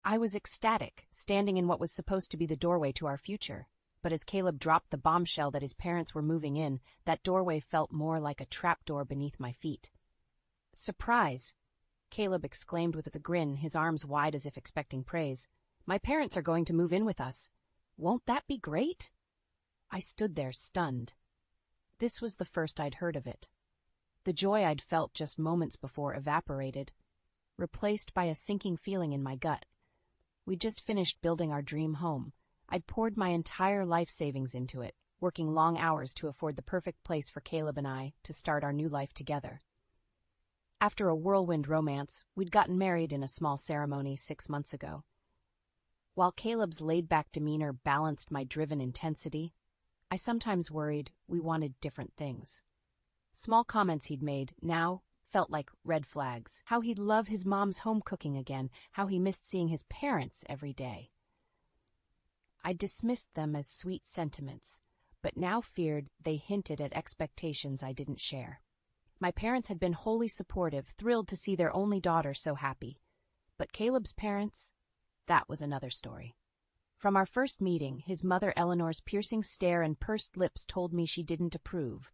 I was ecstatic, standing in what was supposed to be the doorway to our future. But as Caleb dropped the bombshell that his parents were moving in, that doorway felt more like a trapdoor beneath my feet. "Surprise!" Caleb exclaimed with a grin, his arms wide as if expecting praise. "My parents are going to move in with us. Won't that be great?" I stood there, stunned. This was the first I'd heard of it. The joy I'd felt just moments before evaporated, replaced by a sinking feeling in my gut. We'd just finished building our dream home. I'd poured my entire life savings into it, working long hours to afford the perfect place for Caleb and I to start our new life together. After a whirlwind romance, we'd gotten married in a small ceremony 6 months ago. While Caleb's laid-back demeanor balanced my driven intensity, I sometimes worried we wanted different things. Small comments he'd made now felt like red flags. How he'd love his mom's home cooking again, how he missed seeing his parents every day. I dismissed them as sweet sentiments, but now feared they hinted at expectations I didn't share. My parents had been wholly supportive, thrilled to see their only daughter so happy. But Caleb's parents, that was another story. From our first meeting, his mother Eleanor's piercing stare and pursed lips told me she didn't approve.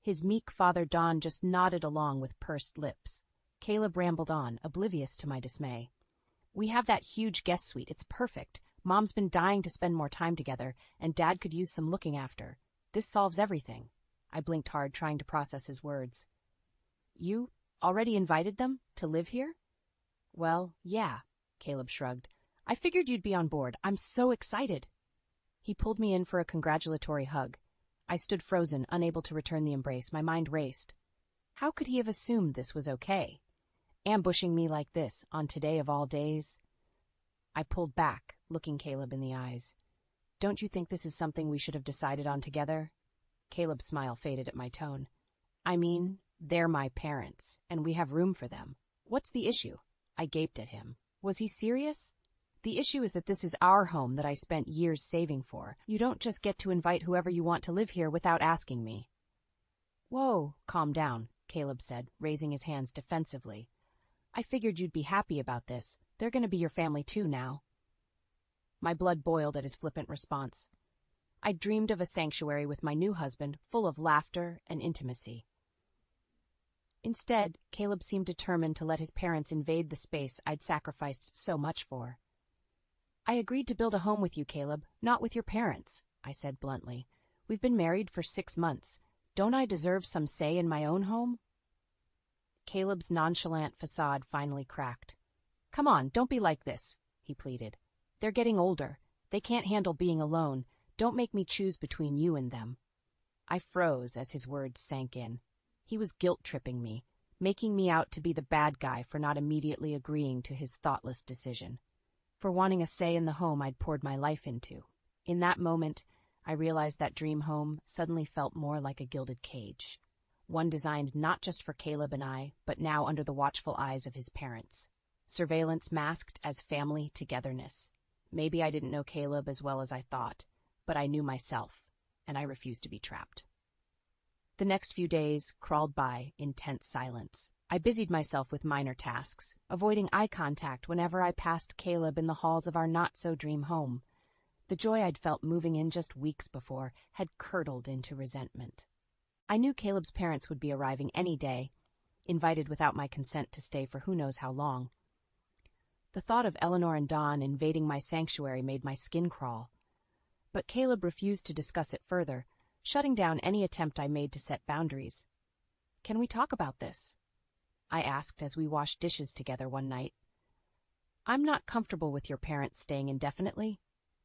His meek father Don just nodded along with pursed lips. Caleb rambled on, oblivious to my dismay. "We have that huge guest suite, it's perfect. Mom's been dying to spend more time together, and Dad could use some looking after. This solves everything." I blinked hard, trying to process his words. "You already invited them to live here?" "Well, yeah," Caleb shrugged. "I figured you'd be on board. I'm so excited." He pulled me in for a congratulatory hug. I stood frozen, unable to return the embrace. My mind raced. How could he have assumed this was okay? Ambushing me like this, on today of all days? I pulled back, looking Caleb in the eyes. "Don't you think this is something we should have decided on together?" Caleb's smile faded at my tone. "I mean, they're my parents, and we have room for them. What's the issue?" I gaped at him. Was he serious? "The issue is that this is our home that I spent years saving for. You don't just get to invite whoever you want to live here without asking me." "Whoa, calm down," Caleb said, raising his hands defensively. "I figured you'd be happy about this. They're going to be your family too now." My blood boiled at his flippant response. I dreamed of a sanctuary with my new husband, full of laughter and intimacy. Instead, Caleb seemed determined to let his parents invade the space I'd sacrificed so much for. "I agreed to build a home with you, Caleb, not with your parents," I said bluntly. "We've been married for 6 months. Don't I deserve some say in my own home?" Caleb's nonchalant facade finally cracked. "Come on, don't be like this," he pleaded. "They're getting older. They can't handle being alone. Don't make me choose between you and them." I froze as his words sank in. He was guilt-tripping me, making me out to be the bad guy for not immediately agreeing to his thoughtless decision, for wanting a say in the home I'd poured my life into. In that moment, I realized that dream home suddenly felt more like a gilded cage, one designed not just for Caleb and I, but now under the watchful eyes of his parents. Surveillance masked as family togetherness. Maybe I didn't know Caleb as well as I thought, but I knew myself, and I refused to be trapped. The next few days crawled by in tense silence. I busied myself with minor tasks, avoiding eye contact whenever I passed Caleb in the halls of our not-so-dream home. The joy I'd felt moving in just weeks before had curdled into resentment. I knew Caleb's parents would be arriving any day, invited without my consent to stay for who knows how long. The thought of Eleanor and Don invading my sanctuary made my skin crawl. But Caleb refused to discuss it further, shutting down any attempt I made to set boundaries. "Can we talk about this?" I asked as we washed dishes together one night. "I'm not comfortable with your parents staying indefinitely.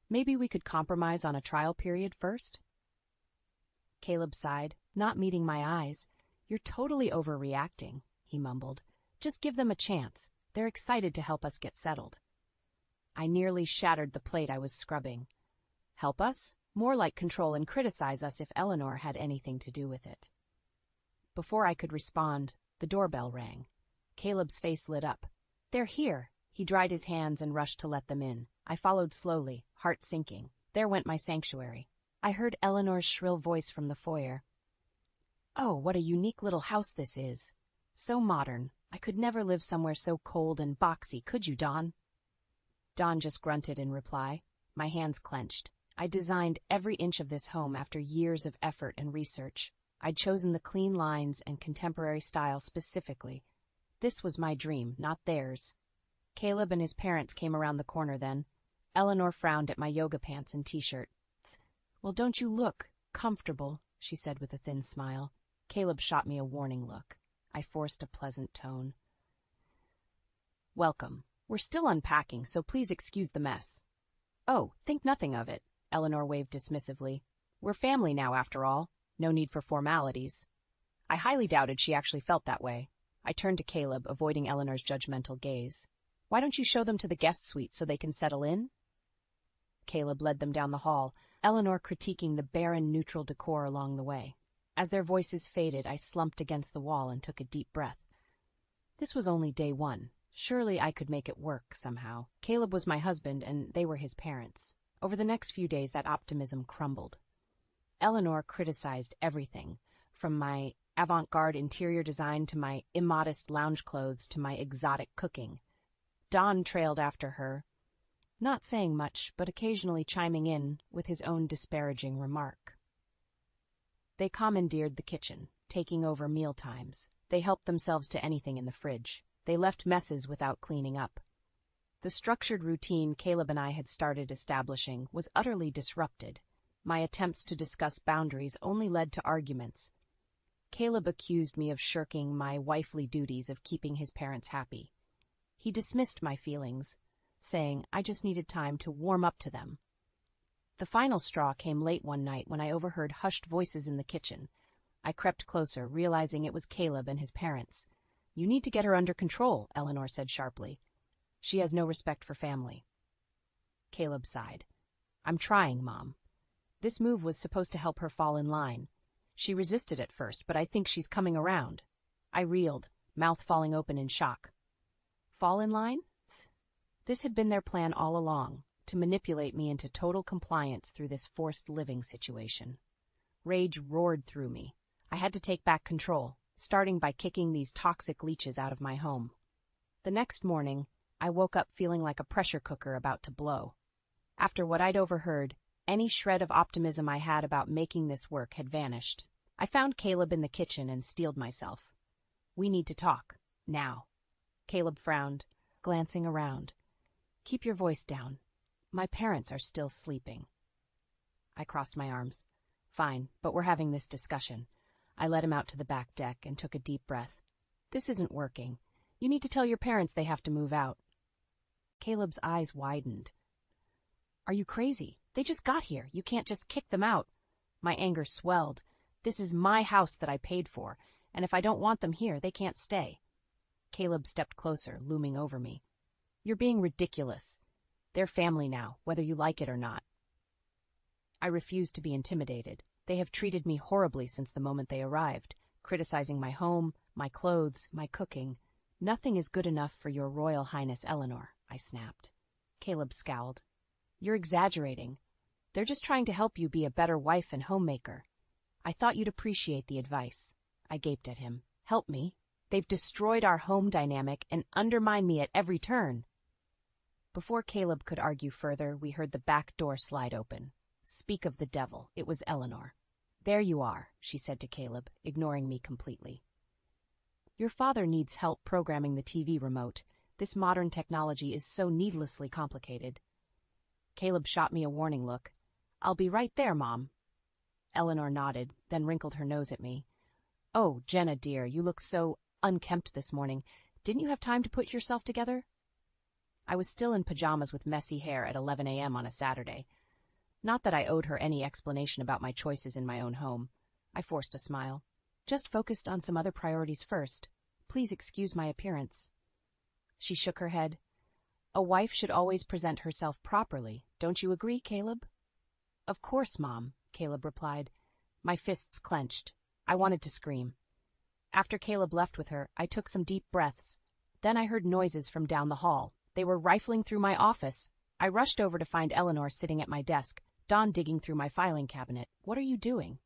Maybe we could compromise on a trial period first?" Caleb sighed, not meeting my eyes. "You're totally overreacting," he mumbled. "Just give them a chance. They're excited to help us get settled." I nearly shattered the plate I was scrubbing. Help us? More like control and criticize us if Eleanor had anything to do with it. Before I could respond, the doorbell rang. Caleb's face lit up. "They're here." He dried his hands and rushed to let them in. I followed slowly, heart sinking. There went my sanctuary. I heard Eleanor's shrill voice from the foyer. "Oh, what a unique little house this is. So modern. I could never live somewhere so cold and boxy, could you, Dawn?" Don just grunted in reply. My hands clenched. I designed every inch of this home after years of effort and research. I'd chosen the clean lines and contemporary style specifically. This was my dream, not theirs. Caleb and his parents came around the corner then. Eleanor frowned at my yoga pants and t-shirt. "Well, don't you look comfortable?" she said with a thin smile. Caleb shot me a warning look. I forced a pleasant tone. "Welcome. We're still unpacking, so please excuse the mess." "Oh, think nothing of it," Eleanor waved dismissively. "We're family now, after all. No need for formalities." I highly doubted she actually felt that way. I turned to Caleb, avoiding Eleanor's judgmental gaze. "Why don't you show them to the guest suite so they can settle in?" Caleb led them down the hall, Eleanor critiquing the barren, neutral decor along the way. As their voices faded, I slumped against the wall and took a deep breath. This was only day one. Surely I could make it work somehow. Caleb was my husband, and they were his parents. Over the next few days, that optimism crumbled. Eleanor criticized everything, from my avant-garde interior design to my immodest lounge clothes to my exotic cooking. Don trailed after her, not saying much, but occasionally chiming in with his own disparaging remark. They commandeered the kitchen, taking over meal times. They helped themselves to anything in the fridge. They left messes without cleaning up. The structured routine Caleb and I had started establishing was utterly disrupted. My attempts to discuss boundaries only led to arguments. Caleb accused me of shirking my wifely duties of keeping his parents happy. He dismissed my feelings, saying I just needed time to warm up to them. The final straw came late one night when I overheard hushed voices in the kitchen. I crept closer, realizing it was Caleb and his parents. "You need to get her under control," Eleanor said sharply. "She has no respect for family." Caleb sighed. "I'm trying, Mom. This move was supposed to help her fall in line. She resisted at first, but I think she's coming around." I reeled, mouth falling open in shock. Fall in line? This had been their plan all along, to manipulate me into total compliance through this forced living situation. Rage roared through me. I had to take back control, starting by kicking these toxic leeches out of my home. The next morning, I woke up feeling like a pressure cooker about to blow. After what I'd overheard, any shred of optimism I had about making this work had vanished. I found Caleb in the kitchen and steeled myself. "We need to talk. Now." Caleb frowned, glancing around. "Keep your voice down. My parents are still sleeping." I crossed my arms. "Fine, but we're having this discussion." I led him out to the back deck and took a deep breath. "This isn't working. You need to tell your parents they have to move out." Caleb's eyes widened. "Are you crazy? They just got here. You can't just kick them out." My anger swelled. "This is my house that I paid for, and if I don't want them here, they can't stay." Caleb stepped closer, looming over me. "You're being ridiculous. They're family now, whether you like it or not." I refused to be intimidated. They have treated me horribly since the moment they arrived, criticizing my home, my clothes, my cooking. "Nothing is good enough for your Royal Highness Eleanor," I snapped. Caleb scowled. "You're exaggerating. They're just trying to help you be a better wife and homemaker. I thought you'd appreciate the advice." I gaped at him. "Help me? They've destroyed our home dynamic and undermined me at every turn." Before Caleb could argue further, we heard the back door slide open. Speak of the devil, it was Eleanor. "There you are," she said to Caleb, ignoring me completely. "Your father needs help programming the TV remote. This modern technology is so needlessly complicated." Caleb shot me a warning look. "I'll be right there, Mom." Eleanor nodded, then wrinkled her nose at me. "Oh, Jenna, dear, you look so unkempt this morning. Didn't you have time to put yourself together?" I was still in pajamas with messy hair at 11 a.m. on a Saturday. Not that I owed her any explanation about my choices in my own home. I forced a smile. "Just focused on some other priorities first. Please excuse my appearance." She shook her head. "A wife should always present herself properly. Don't you agree, Caleb?" "Of course, Mom," Caleb replied. My fists clenched. I wanted to scream. After Caleb left with her, I took some deep breaths. Then I heard noises from down the hall. They were rifling through my office. I rushed over to find Eleanor sitting at my desk, Don digging through my filing cabinet. "What are you doing?"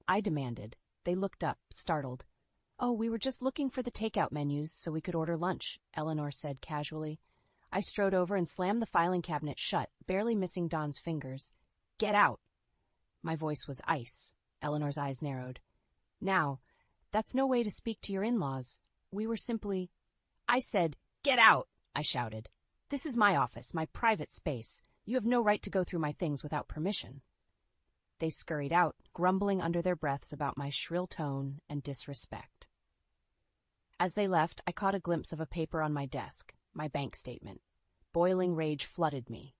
I demanded. They looked up, startled. "Oh, we were just looking for the takeout menus so we could order lunch," Eleanor said casually. I strode over and slammed the filing cabinet shut, barely missing Don's fingers. "Get out!" My voice was ice. Eleanor's eyes narrowed. "Now, that's no way to speak to your in-laws. We were simply—" "I said, get out!" I shouted. "This is my office, my private space. You have no right to go through my things without permission." They scurried out, grumbling under their breaths about my shrill tone and disrespect. As they left, I caught a glimpse of a paper on my desk, my bank statement. Boiling rage flooded me.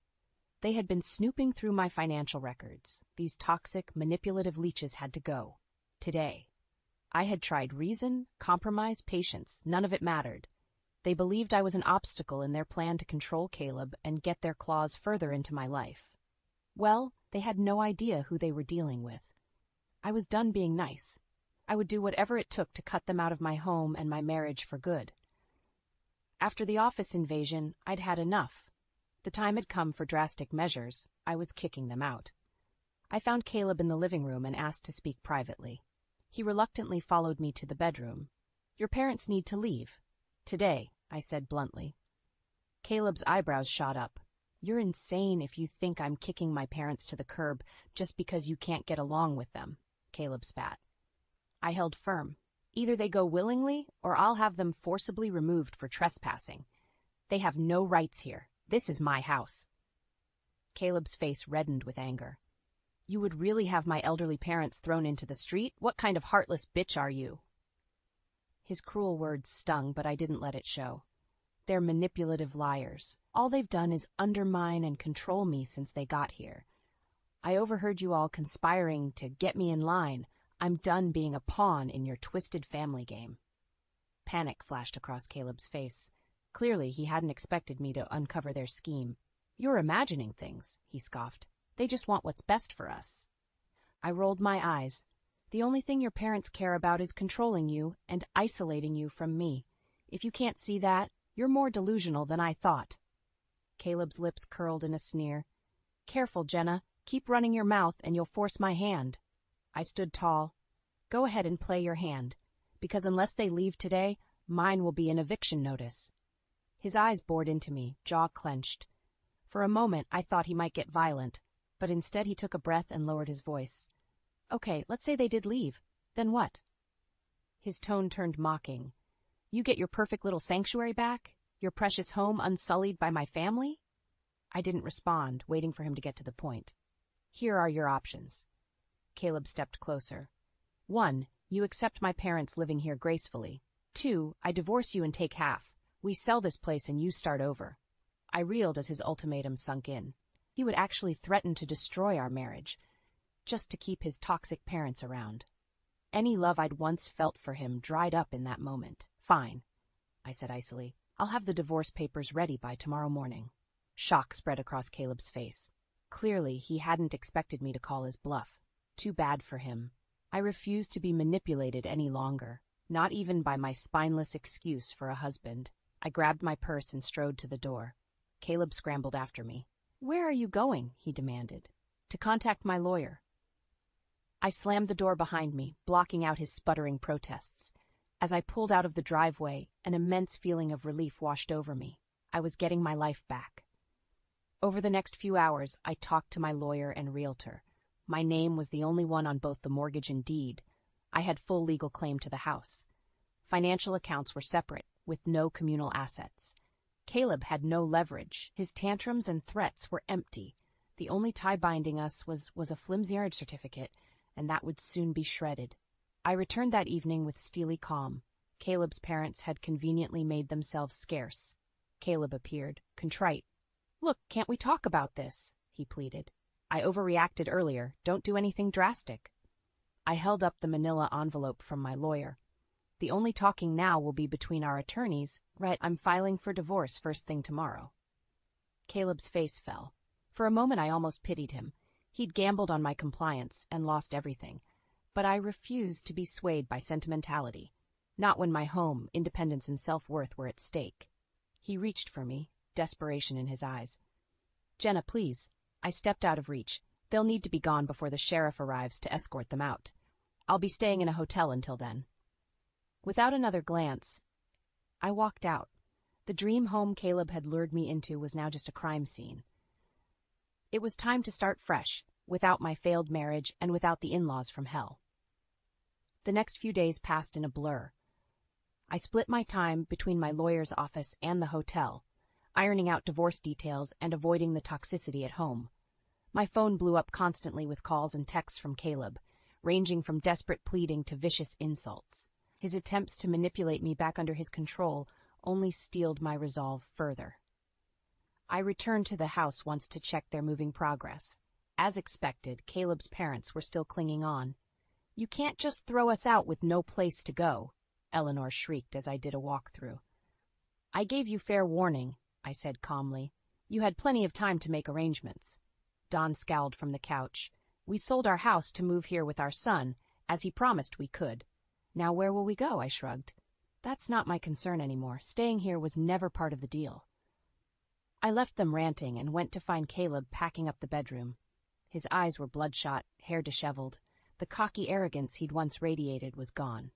They had been snooping through my financial records. These toxic, manipulative leeches had to go. Today. I had tried reason, compromise, patience. None of it mattered. They believed I was an obstacle in their plan to control Caleb and get their claws further into my life. Well, they had no idea who they were dealing with. I was done being nice. I would do whatever it took to cut them out of my home and my marriage for good. After the office invasion, I'd had enough. The time had come for drastic measures. I was kicking them out. I found Caleb in the living room and asked to speak privately. He reluctantly followed me to the bedroom. "Your parents need to leave. Today," I said bluntly. Caleb's eyebrows shot up. "You're insane if you think I'm kicking my parents to the curb just because you can't get along with them," Caleb spat. I held firm. "Either they go willingly, or I'll have them forcibly removed for trespassing. They have no rights here. This is my house." Caleb's face reddened with anger. "You would really have my elderly parents thrown into the street? What kind of heartless bitch are you?" His cruel words stung, but I didn't let it show. They're manipulative liars. All they've done is undermine and control me since they got here. I overheard you all conspiring to get me in line. I'm done being a pawn in your twisted family game. Panic flashed across Caleb's face. Clearly, he hadn't expected me to uncover their scheme. "You're imagining things," he scoffed. "They just want what's best for us." I rolled my eyes. "The only thing your parents care about is controlling you and isolating you from me. If you can't see that, you're more delusional than I thought." Caleb's lips curled in a sneer. "Careful, Jenna. Keep running your mouth and you'll force my hand." I stood tall. "Go ahead and play your hand, because unless they leave today, mine will be an eviction notice." His eyes bored into me, jaw clenched. For a moment, I thought he might get violent, but instead he took a breath and lowered his voice. "Okay, let's say they did leave. Then what?" His tone turned mocking. "You get your perfect little sanctuary back? Your precious home unsullied by my family?" I didn't respond, waiting for him to get to the point. "Here are your options." Caleb stepped closer. 1, you accept my parents living here gracefully. 2, I divorce you and take half. We sell this place and you start over. I reeled as his ultimatum sunk in. He would actually threaten to destroy our marriage, just to keep his toxic parents around. Any love I'd once felt for him dried up in that moment. "Fine," I said icily. "I'll have the divorce papers ready by tomorrow morning." Shock spread across Caleb's face. Clearly, he hadn't expected me to call his bluff. Too bad for him. I refused to be manipulated any longer, not even by my spineless excuse for a husband. I grabbed my purse and strode to the door. Caleb scrambled after me. "Where are you going?" he demanded. "To contact my lawyer." I slammed the door behind me, blocking out his sputtering protests. As I pulled out of the driveway, an immense feeling of relief washed over me. I was getting my life back. Over the next few hours, I talked to my lawyer and realtor. My name was the only one on both the mortgage and deed. I had full legal claim to the house. Financial accounts were separate, with no communal assets. Caleb had no leverage. His tantrums and threats were empty. The only tie binding us was a flimsy marriage certificate, and that would soon be shredded. I returned that evening with steely calm. Caleb's parents had conveniently made themselves scarce. Caleb appeared, contrite. "Look, can't we talk about this?" he pleaded. "I overreacted earlier. Don't do anything drastic." I held up the manila envelope from my lawyer. "The only talking now will be between our attorneys. Right, I'm filing for divorce first thing tomorrow." Caleb's face fell. For a moment I almost pitied him. He'd gambled on my compliance and lost everything. But I refused to be swayed by sentimentality. Not when my home, independence, and self-worth were at stake. He reached for me, desperation in his eyes. "Jenna, please." I stepped out of reach. "They'll need to be gone before the sheriff arrives to escort them out. I'll be staying in a hotel until then." Without another glance, I walked out. The dream home Caleb had lured me into was now just a crime scene. It was time to start fresh, without my failed marriage and without the in-laws from hell. The next few days passed in a blur. I split my time between my lawyer's office and the hotel, ironing out divorce details and avoiding the toxicity at home. My phone blew up constantly with calls and texts from Caleb, ranging from desperate pleading to vicious insults. His attempts to manipulate me back under his control only steeled my resolve further. I returned to the house once to check their moving progress. As expected, Caleb's parents were still clinging on. "You can't just throw us out with no place to go," Eleanor shrieked as I did a walkthrough. "I gave you fair warning," I said calmly. "You had plenty of time to make arrangements." Don scowled from the couch. "We sold our house to move here with our son, as he promised we could. Now where will we go?" I shrugged. "That's not my concern anymore. Staying here was never part of the deal." I left them ranting and went to find Caleb packing up the bedroom. His eyes were bloodshot, hair disheveled. The cocky arrogance he'd once radiated was gone.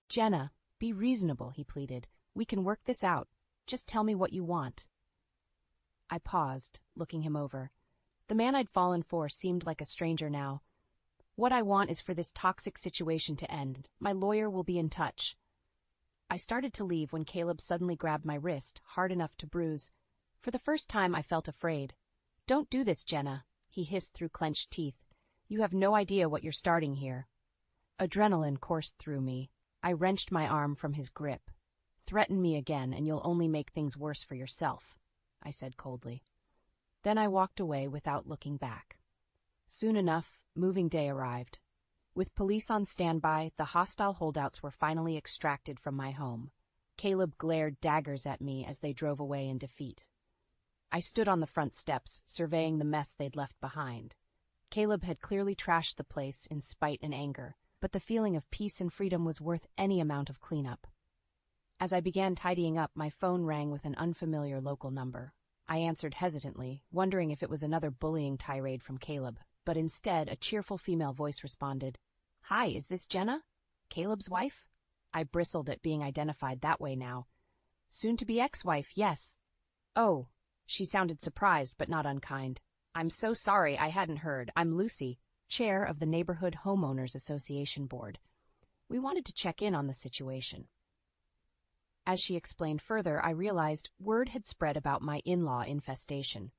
"Jenna, be reasonable," he pleaded. "We can work this out. Just tell me what you want." I paused, looking him over. The man I'd fallen for seemed like a stranger now. "What I want is for this toxic situation to end. My lawyer will be in touch." I started to leave when Caleb suddenly grabbed my wrist, hard enough to bruise. For the first time, I felt afraid. "Don't do this, Jenna," he hissed through clenched teeth. "You have no idea what you're starting here." Adrenaline coursed through me. I wrenched my arm from his grip. "Threaten me again, and you'll only make things worse for yourself," I said coldly. Then I walked away without looking back. Soon enough, moving day arrived. With police on standby, the hostile holdouts were finally extracted from my home. Caleb glared daggers at me as they drove away in defeat. I stood on the front steps, surveying the mess they'd left behind. Caleb had clearly trashed the place in spite and anger, but the feeling of peace and freedom was worth any amount of cleanup. As I began tidying up, my phone rang with an unfamiliar local number. I answered hesitantly, wondering if it was another bullying tirade from Caleb, but instead a cheerful female voice responded. "Hi, is this Jenna? Caleb's wife?" I bristled at being identified that way now. "Soon-to-be ex-wife, yes." "Oh." She sounded surprised but not unkind. "I'm so sorry, I hadn't heard. I'm Lucy, chair of the Neighborhood Homeowners Association Board. We wanted to check in on the situation." As she explained further, I realized word had spread about my in-law infestation,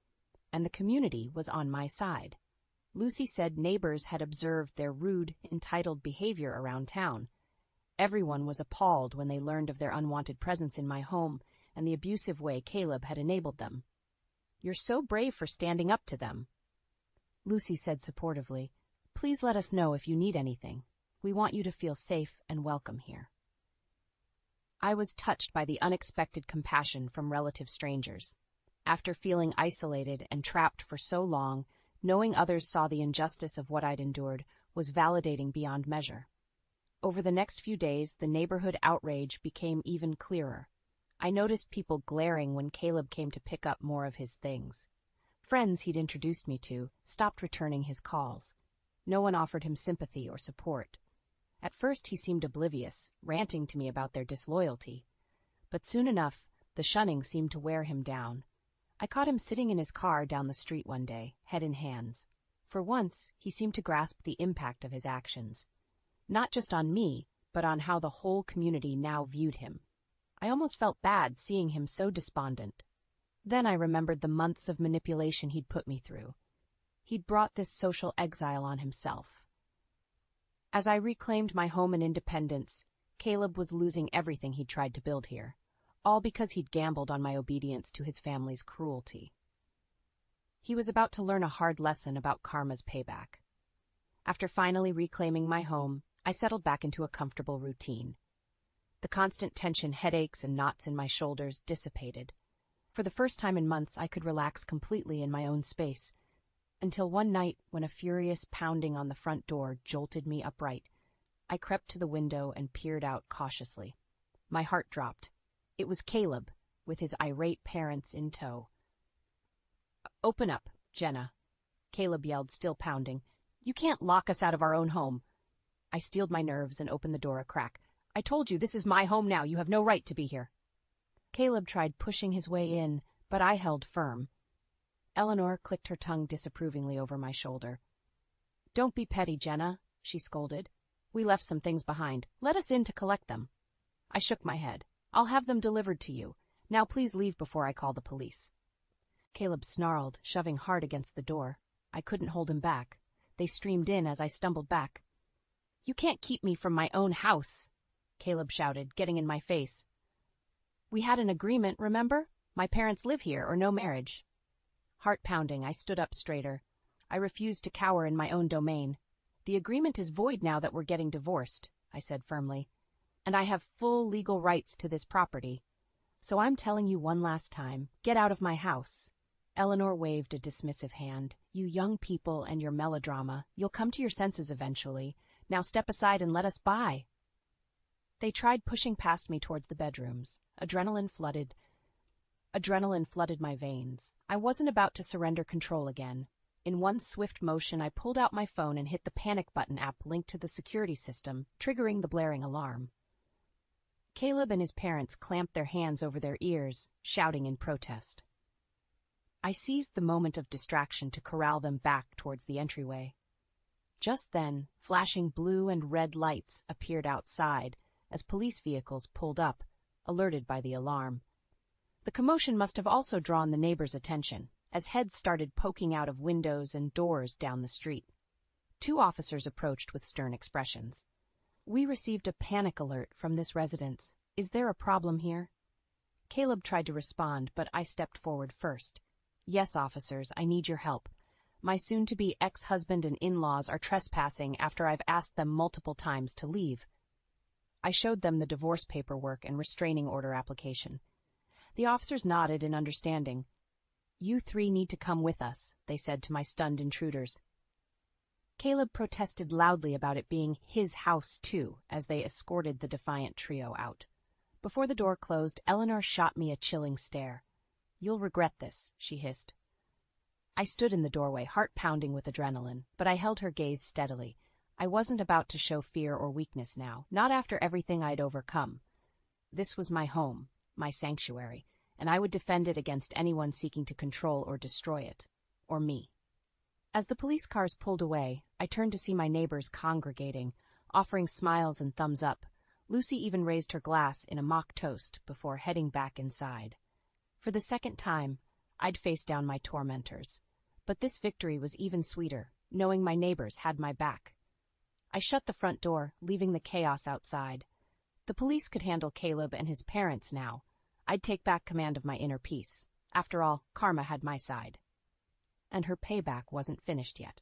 and the community was on my side. Lucy said neighbors had observed their rude, entitled behavior around town. Everyone was appalled when they learned of their unwanted presence in my home and the abusive way Caleb had enabled them. "You're so brave for standing up to them." Lucy said supportively, "Please let us know if you need anything. We want you to feel safe and welcome here." I was touched by the unexpected compassion from relative strangers. After feeling isolated and trapped for so long, knowing others saw the injustice of what I'd endured was validating beyond measure. Over the next few days, the neighborhood outrage became even clearer. I noticed people glaring when Caleb came to pick up more of his things. Friends he'd introduced me to stopped returning his calls. No one offered him sympathy or support. At first he seemed oblivious, ranting to me about their disloyalty. But soon enough, the shunning seemed to wear him down. I caught him sitting in his car down the street one day, head in hands. For once, he seemed to grasp the impact of his actions. Not just on me, but on how the whole community now viewed him. I almost felt bad seeing him so despondent. Then I remembered the months of manipulation he'd put me through. He'd brought this social exile on himself. As I reclaimed my home and independence, Caleb was losing everything he'd tried to build here, all because he'd gambled on my obedience to his family's cruelty. He was about to learn a hard lesson about karma's payback. After finally reclaiming my home, I settled back into a comfortable routine. The constant tension, headaches, and knots in my shoulders dissipated. For the first time in months, I could relax completely in my own space, until one night when a furious pounding on the front door jolted me upright. I crept to the window and peered out cautiously. My heart dropped. It was Caleb, with his irate parents in tow. "Open up, Jenna," Caleb yelled, still pounding. "You can't lock us out of our own home." I steeled my nerves and opened the door a crack. "I told you, this is my home now. You have no right to be here." Caleb tried pushing his way in, but I held firm. Eleanor clicked her tongue disapprovingly over my shoulder. "Don't be petty, Jenna," she scolded. "We left some things behind. Let us in to collect them." I shook my head. "I'll have them delivered to you. Now please leave before I call the police." Caleb snarled, shoving hard against the door. I couldn't hold him back. They streamed in as I stumbled back. "You can't keep me from my own house," Caleb shouted, getting in my face. "We had an agreement, remember? My parents live here or no marriage." Heart pounding, I stood up straighter. I refused to cower in my own domain. "The agreement is void now that we're getting divorced," I said firmly. "And I have full legal rights to this property. So I'm telling you one last time, get out of my house." Eleanor waved a dismissive hand. "You young people and your melodrama. You'll come to your senses eventually. Now step aside and let us by." They tried pushing past me towards the bedrooms. Adrenaline flooded my veins. I wasn't about to surrender control again. In one swift motion, I pulled out my phone and hit the panic button app linked to the security system, triggering the blaring alarm. Caleb and his parents clamped their hands over their ears, shouting in protest. I seized the moment of distraction to corral them back towards the entryway. Just then, flashing blue and red lights appeared outside as police vehicles pulled up, alerted by the alarm. The commotion must have also drawn the neighbors' attention, as heads started poking out of windows and doors down the street. 2 officers approached with stern expressions. "We received a panic alert from this residence. Is there a problem here?" Caleb tried to respond, but I stepped forward first. "Yes, officers, I need your help. My soon-to-be ex-husband and in-laws are trespassing after I've asked them multiple times to leave." I showed them the divorce paperwork and restraining order application. The officers nodded in understanding. "You 3 need to come with us," they said to my stunned intruders. Caleb protested loudly about it being his house, too, as they escorted the defiant trio out. Before the door closed, Eleanor shot me a chilling stare. "You'll regret this," she hissed. I stood in the doorway, heart pounding with adrenaline, but I held her gaze steadily. I wasn't about to show fear or weakness now, not after everything I'd overcome. This was my home, my sanctuary, and I would defend it against anyone seeking to control or destroy it. Or me. As the police cars pulled away, I turned to see my neighbors congregating, offering smiles and thumbs up. Lucy even raised her glass in a mock toast before heading back inside. For the second time, I'd faced down my tormentors. But this victory was even sweeter, knowing my neighbors had my back. I shut the front door, leaving the chaos outside. The police could handle Caleb and his parents now. I'd take back command of my inner peace. After all, karma had my side. And her payback wasn't finished yet.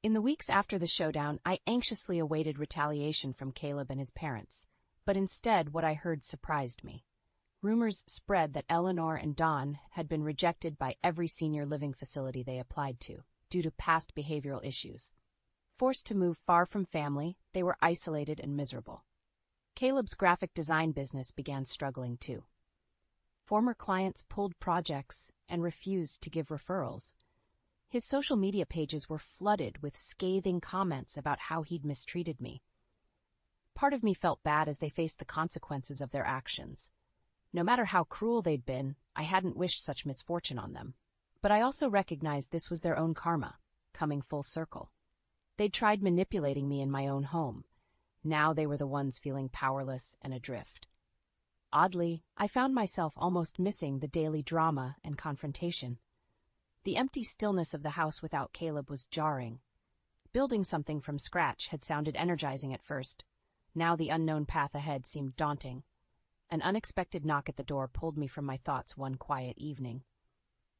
In the weeks after the showdown, I anxiously awaited retaliation from Caleb and his parents. But instead, what I heard surprised me. Rumors spread that Eleanor and Don had been rejected by every senior living facility they applied to, due to past behavioral issues. Forced to move far from family, they were isolated and miserable. Caleb's graphic design business began struggling too. Former clients pulled projects and refused to give referrals. His social media pages were flooded with scathing comments about how he'd mistreated me. Part of me felt bad as they faced the consequences of their actions. No matter how cruel they'd been, I hadn't wished such misfortune on them. But I also recognized this was their own karma, coming full circle. They'd tried manipulating me in my own home. Now they were the ones feeling powerless and adrift. Oddly, I found myself almost missing the daily drama and confrontation. The empty stillness of the house without Caleb was jarring. Building something from scratch had sounded energizing at first. Now the unknown path ahead seemed daunting. An unexpected knock at the door pulled me from my thoughts one quiet evening.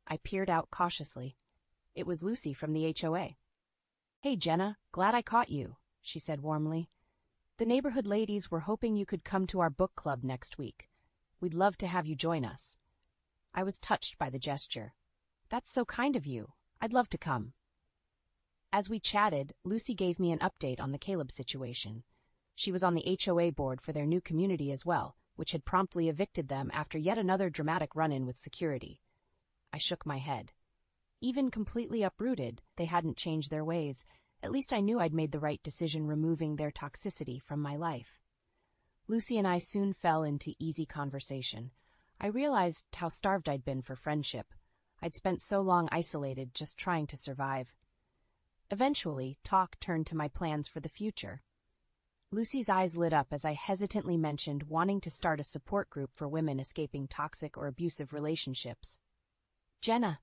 I peered out cautiously. It was Lucy from the HOA. "Hey, Jenna, glad I caught you," she said warmly. "The neighborhood ladies were hoping you could come to our book club next week. We'd love to have you join us." I was touched by the gesture. "That's so kind of you. I'd love to come." As we chatted, Lucy gave me an update on the Caleb situation. She was on the HOA board for their new community as well, which had promptly evicted them after yet another dramatic run-in with security. I shook my head. Even completely uprooted, they hadn't changed their ways. At least I knew I'd made the right decision removing their toxicity from my life. Lucy and I soon fell into easy conversation. I realized how starved I'd been for friendship. I'd spent so long isolated, just trying to survive. Eventually, talk turned to my plans for the future. Lucy's eyes lit up as I hesitantly mentioned wanting to start a support group for women escaping toxic or abusive relationships. "Jenna,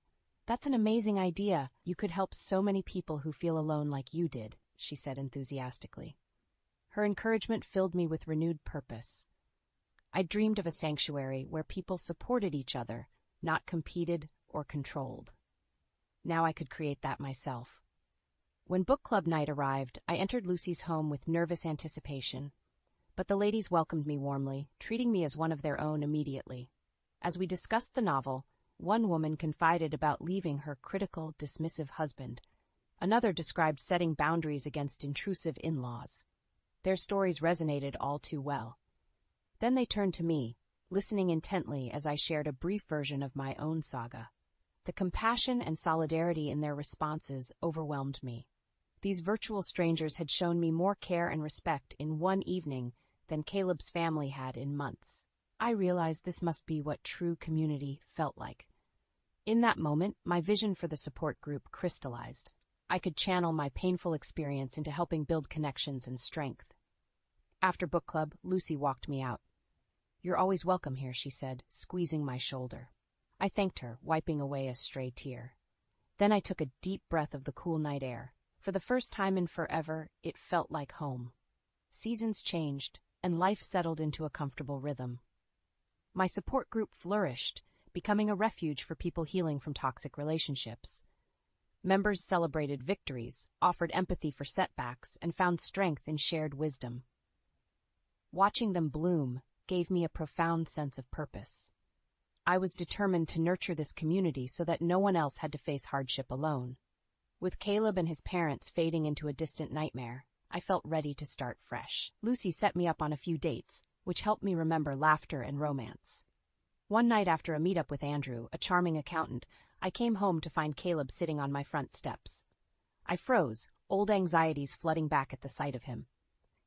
that's an amazing idea. You could help so many people who feel alone like you did," she said enthusiastically. Her encouragement filled me with renewed purpose. I dreamed of a sanctuary where people supported each other, not competed or controlled. Now I could create that myself. When book club night arrived, I entered Lucy's home with nervous anticipation. But the ladies welcomed me warmly, treating me as one of their own immediately. As we discussed the novel, one woman confided about leaving her critical, dismissive husband. Another described setting boundaries against intrusive in-laws. Their stories resonated all too well. Then they turned to me, listening intently as I shared a brief version of my own saga. The compassion and solidarity in their responses overwhelmed me. These virtual strangers had shown me more care and respect in one evening than Caleb's family had in months. I realized this must be what true community felt like. In that moment, my vision for the support group crystallized. I could channel my painful experience into helping build connections and strength. After book club, Lucy walked me out. "You're always welcome here," she said, squeezing my shoulder. I thanked her, wiping away a stray tear. Then I took a deep breath of the cool night air. For the first time in forever, it felt like home. Seasons changed, and life settled into a comfortable rhythm. My support group flourished, becoming a refuge for people healing from toxic relationships. Members celebrated victories, offered empathy for setbacks, and found strength in shared wisdom. Watching them bloom gave me a profound sense of purpose. I was determined to nurture this community so that no one else had to face hardship alone. With Caleb and his parents fading into a distant nightmare, I felt ready to start fresh. Lucy set me up on a few dates, which helped me remember laughter and romance. One night after a meetup with Andrew, a charming accountant, I came home to find Caleb sitting on my front steps. I froze, old anxieties flooding back at the sight of him.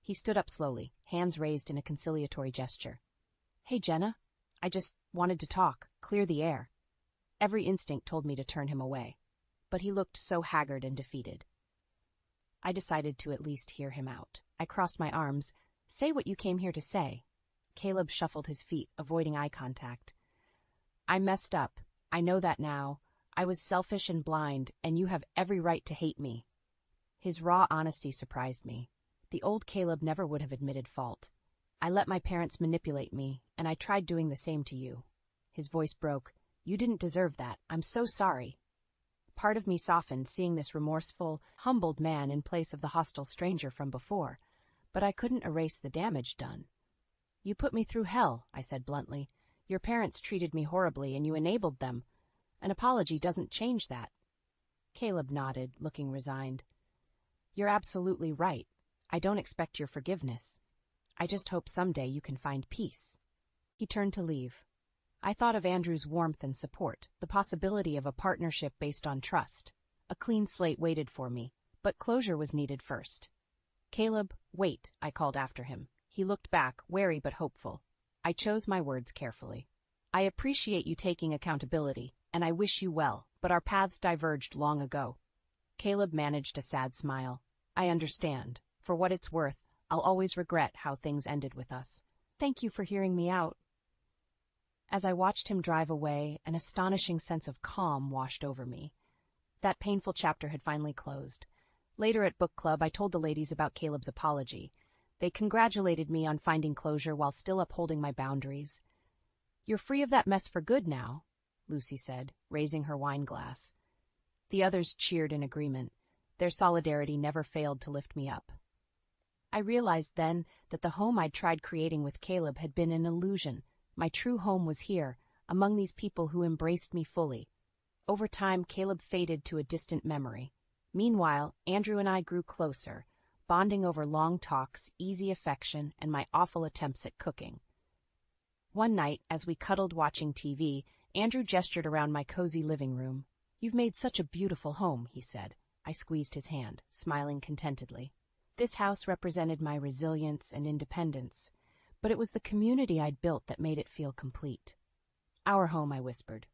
He stood up slowly, hands raised in a conciliatory gesture. "Hey, Jenna, I just wanted to talk, clear the air." Every instinct told me to turn him away, but he looked so haggard and defeated. I decided to at least hear him out. I crossed my arms. "Say what you came here to say." Caleb shuffled his feet, avoiding eye contact. "I messed up. I know that now. I was selfish and blind, and you have every right to hate me." His raw honesty surprised me. The old Caleb never would have admitted fault. "I let my parents manipulate me, and I tried doing the same to you." His voice broke. "You didn't deserve that. I'm so sorry." Part of me softened, seeing this remorseful, humbled man in place of the hostile stranger from before, but I couldn't erase the damage done. "You put me through hell," I said bluntly. "Your parents treated me horribly, and you enabled them. An apology doesn't change that." Caleb nodded, looking resigned. "You're absolutely right. I don't expect your forgiveness. I just hope someday you can find peace." He turned to leave. I thought of Andrew's warmth and support, the possibility of a partnership based on trust. A clean slate waited for me, but closure was needed first. "Caleb, wait," I called after him. He looked back, wary but hopeful. I chose my words carefully. "I appreciate you taking accountability, and I wish you well, but our paths diverged long ago." Caleb managed a sad smile. "I understand. For what it's worth, I'll always regret how things ended with us. Thank you for hearing me out." As I watched him drive away, an astonishing sense of calm washed over me. That painful chapter had finally closed. Later at book club, I told the ladies about Caleb's apology. They congratulated me on finding closure while still upholding my boundaries. "You're free of that mess for good now," Lucy said, raising her wine glass. The others cheered in agreement. Their solidarity never failed to lift me up. I realized then that the home I'd tried creating with Caleb had been an illusion. My true home was here, among these people who embraced me fully. Over time, Caleb faded to a distant memory. Meanwhile, Andrew and I grew closer, bonding over long talks, easy affection, and my awful attempts at cooking. One night, as we cuddled watching TV, Andrew gestured around my cozy living room. "You've made such a beautiful home," he said. I squeezed his hand, smiling contentedly. This house represented my resilience and independence, but it was the community I'd built that made it feel complete. Our home, I whispered.